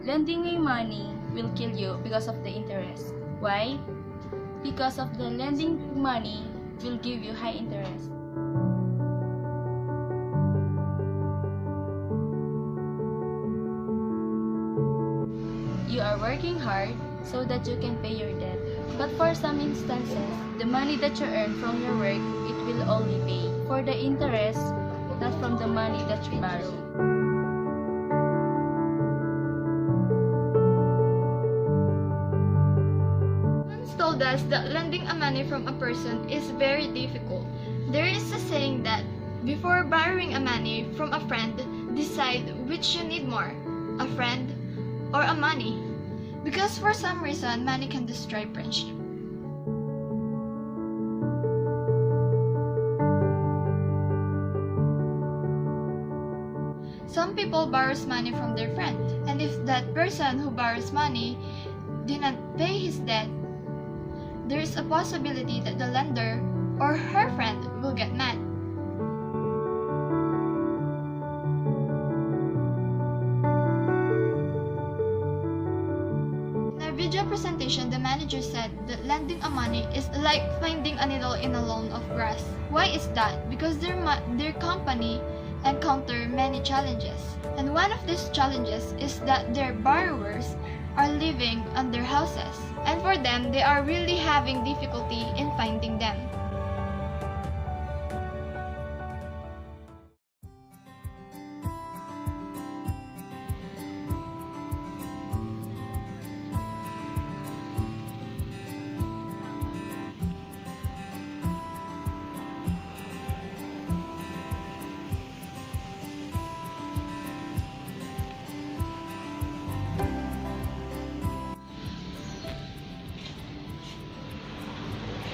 lending you money will kill you because of the interest. Why? Because of the lending money will give you high interest. You are working hard so that you can pay your debt. But for some instances, the money that you earn from your work, it will only pay for the interest, not from the money that you borrow. Once told us that lending a money from a person is very difficult. There is a saying that before borrowing a money from a friend, decide which you need more, a friend or a money. Because for some reason, money can destroy friendship. Some people borrows money from their friend, and if that person who borrows money did not pay his debt, there is a possibility that the lender or her friend will get mad. In our video presentation, the manager said that lending a money is like finding a needle in a lawn of grass. Why is that? Because their company encounter many challenges, and one of these challenges is that their borrowers are living on their houses, and for them they are really having difficulty in finding them.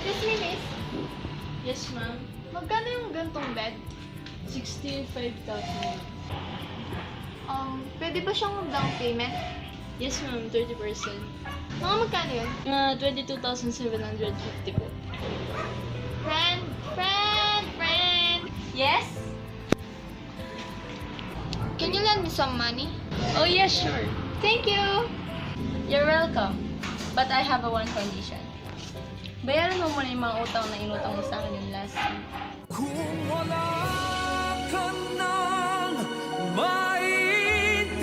Excuse me, miss. Yes, ma'am. Magkano yung gantong bed? 65,000. Pwede ba siyang down payment? Yes, ma'am. 30%. Mga magkano yun? 22,750 po. Friend! Yes? Can you lend me some money? Oh, yes, sure. Thank you! You're welcome. But I have a one condition. Bayaran mo muna yung mga utang na inutang mo sa akin yung last week. Kung wala ka nang maintindihan.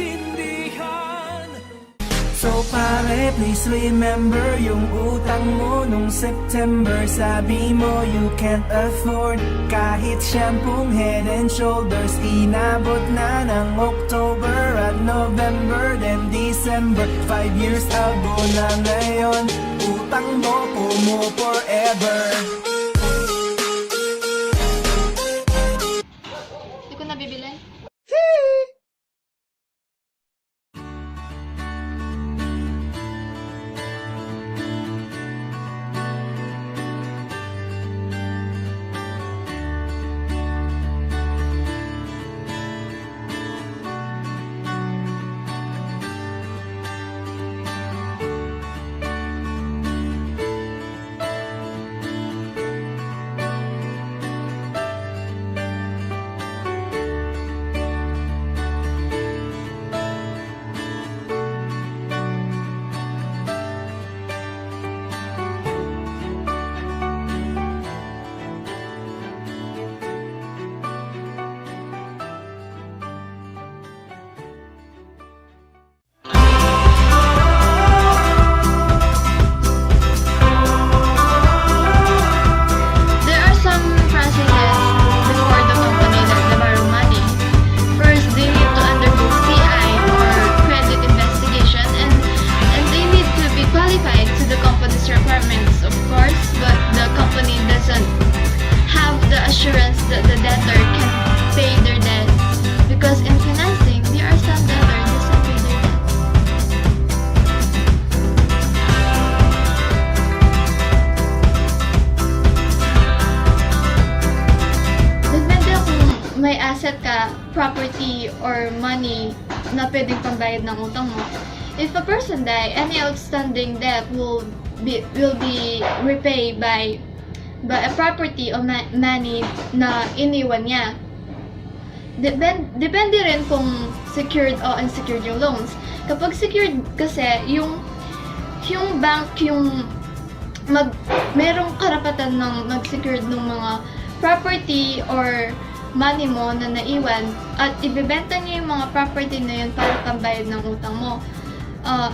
So pare, please remember yung utang mo nung September. Sabi mo you can't afford kahit shampoo, Head and Shoulders. Inabot na ng October at November, then December. 5 years ago na ngayon, utang mo forever. Hindi ko nabibili. asset ka, property, or money na pwedeng pambayad ng utang mo. If a person die, any outstanding debt will be repaid by a property or money na iniwan niya. Depende rin kung secured o unsecured yung loans. Kapag secured kasi, yung bank yung merong karapatan ng mag-secured ng mga property or money mo na naiwan at ibebenta niya yung mga property na yun para pambayad ng utang mo.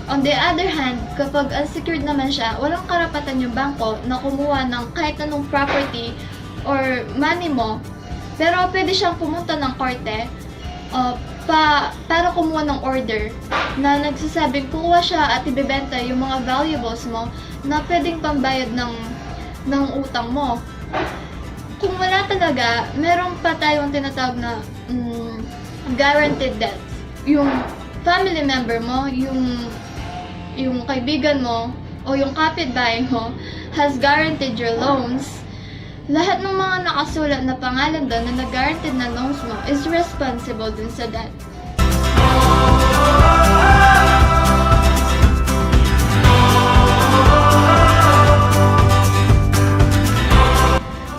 On the other hand, kapag unsecured naman siya, walang karapatan yung bangko na kumuha ng kahit anong property or money mo, pero pwede siyang pumunta ng korte para kumuha ng order na nagsasabing kuha siya at ibebenta yung mga valuables mo na pwedeng pambayad ng utang mo. Kung wala talaga, meron pa tayong tinatawag na guaranteed debts. Yung family member mo, yung kaibigan mo, o yung kapitbahay mo has guaranteed your loans. Lahat ng mga nakasulat na pangalan doon na nag-guaranteed na loans mo is responsible dun sa debt.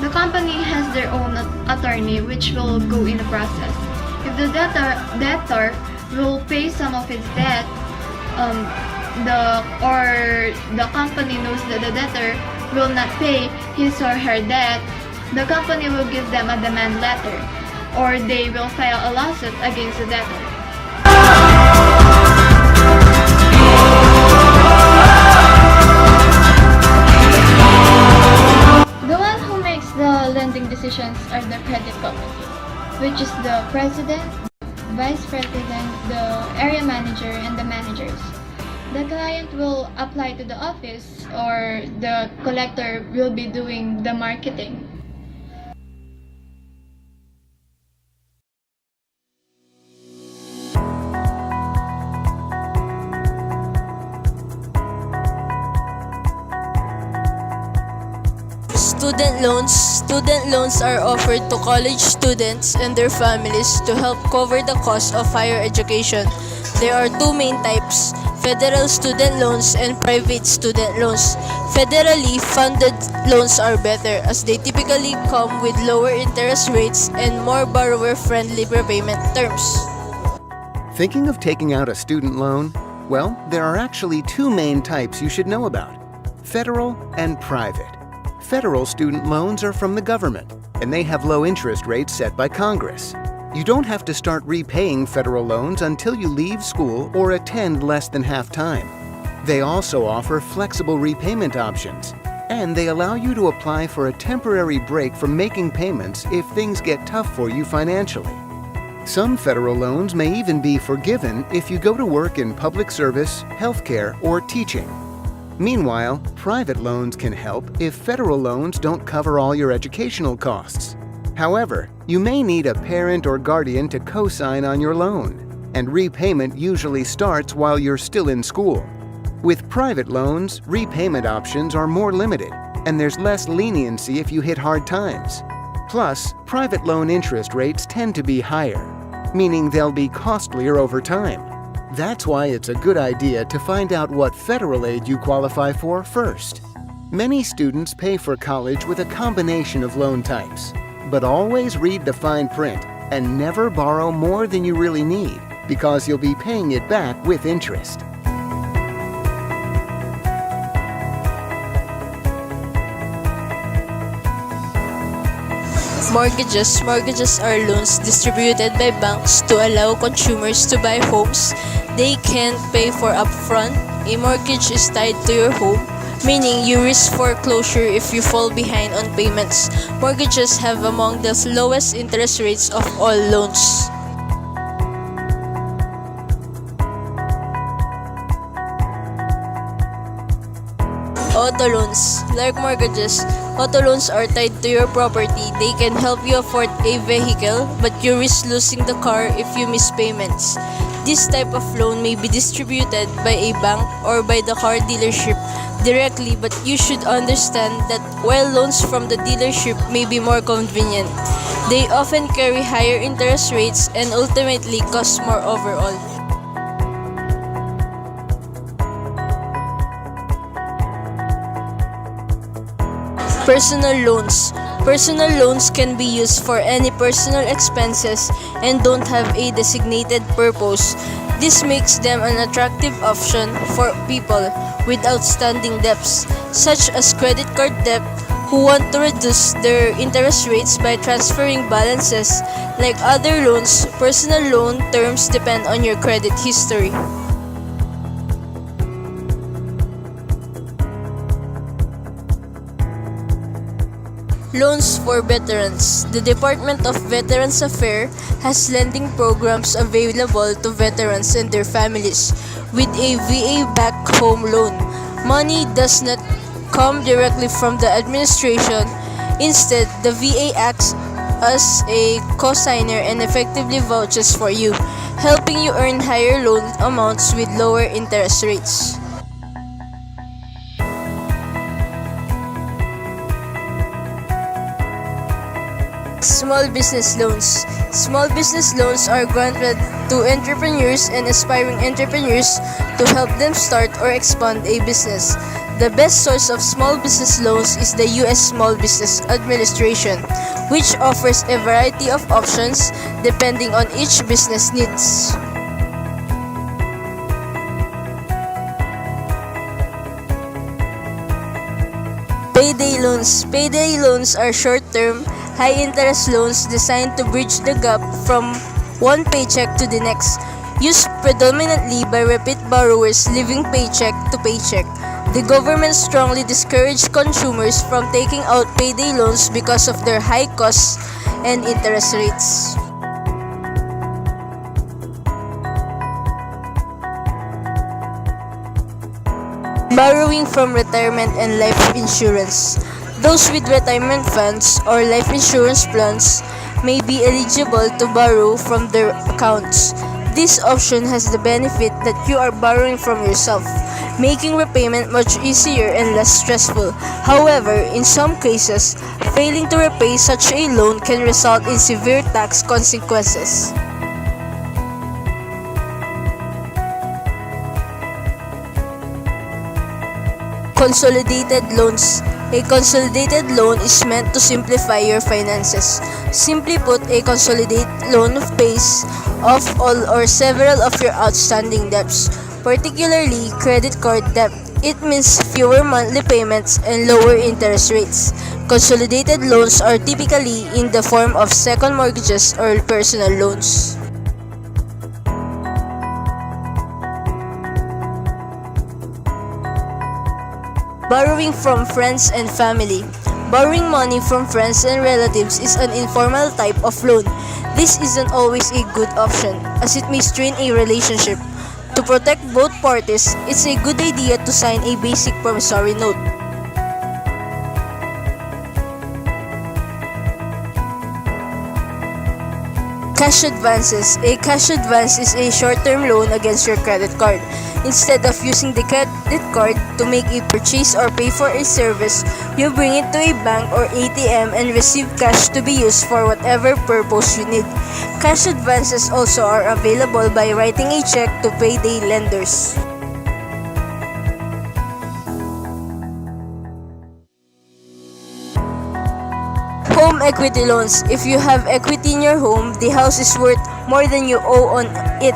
The company has their own attorney which will go in the process. If the debtor will pay some of its debt, the company knows that the debtor will not pay his or her debt, the company will give them a demand letter, or they will file a lawsuit against the debtor. The one who makes the lending decisions are the credit committee, which is the president, vice president, the area manager, and the managers. The client will apply to the office or the collector will be doing the marketing. Student loans are offered to college students and their families to help cover the cost of higher education. There are two main types: federal student loans and private student loans. Federally funded loans are better as they typically come with lower interest rates and more borrower-friendly repayment terms. Thinking of taking out a student loan? Well, there are actually two main types you should know about: federal and private. Federal student loans are from the government, and they have low interest rates set by Congress. You don't have to start repaying federal loans until you leave school or attend less than half time. They also offer flexible repayment options, and they allow you to apply for a temporary break from making payments if things get tough for you financially. Some federal loans may even be forgiven if you go to work in public service, healthcare, or teaching. Meanwhile, private loans can help if federal loans don't cover all your educational costs. However, you may need a parent or guardian to co-sign on your loan, and repayment usually starts while you're still in school. With private loans, repayment options are more limited, and there's less leniency if you hit hard times. Plus, private loan interest rates tend to be higher, meaning they'll be costlier over time. That's why it's a good idea to find out what federal aid you qualify for first. Many students pay for college with a combination of loan types, but always read the fine print and never borrow more than you really need, because you'll be paying it back with interest. Mortgages are loans distributed by banks to allow consumers to buy homes they can't pay for upfront. A mortgage is tied to your home, meaning you risk foreclosure if you fall behind on payments. Mortgages have among the lowest interest rates of all loans. Auto loans. Like mortgages, auto loans are tied to your property. They can help you afford a vehicle, but you risk losing the car if you miss payments. This type of loan may be distributed by a bank or by the car dealership directly, but you should understand that while loans from the dealership may be more convenient, they often carry higher interest rates and ultimately cost more overall. Personal loans. Personal loans can be used for any personal expenses and don't have a designated purpose. This makes them an attractive option for people with outstanding debts, such as credit card debt, who want to reduce their interest rates by transferring balances. Like other loans, personal loan terms depend on your credit history. Loans for veterans. The Department of Veterans Affairs has lending programs available to veterans and their families with a VA back home loan. Money does not come directly from the administration. Instead, the VA acts as a cosigner and effectively vouches for you, helping you earn higher loan amounts with lower interest rates. Small business loans. Small business loans are granted to entrepreneurs and aspiring entrepreneurs to help them start or expand a business. The best source of small business loans is the U.S. Small Business Administration, which offers a variety of options depending on each business needs. Payday loans. Payday loans are short-term, high-interest loans designed to bridge the gap from one paycheck to the next, used predominantly by repeat borrowers living paycheck to paycheck. The government strongly discouraged consumers from taking out payday loans because of their high costs and interest rates. Borrowing from retirement and life insurance. Those with retirement funds or life insurance plans may be eligible to borrow from their accounts. This option has the benefit that you are borrowing from yourself, making repayment much easier and less stressful. However, in some cases, failing to repay such a loan can result in severe tax consequences. Consolidated loans. A consolidated loan is meant to simplify your finances. Simply put, a consolidated loan pays off all or several of your outstanding debts, particularly credit card debt. It means fewer monthly payments and lower interest rates. Consolidated loans are typically in the form of second mortgages or personal loans. Borrowing from friends and family. Borrowing money from friends and relatives is an informal type of loan. This isn't always a good option, as it may strain a relationship. To protect both parties, it's a good idea to sign a basic promissory note. Cash advances. A cash advance is a short-term loan against your credit card. Instead of using the credit card to make a purchase or pay for a service, you bring it to a bank or ATM and receive cash to be used for whatever purpose you need. Cash advances also are available by writing a check to payday lenders. Home equity loans. If you have equity in your home, the house is worth more than you owe on it.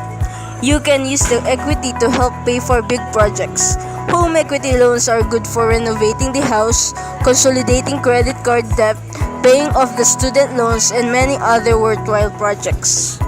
You can use the equity to help pay for big projects. Home equity loans are good for renovating the house, consolidating credit card debt, paying off the student loans, and many other worthwhile projects.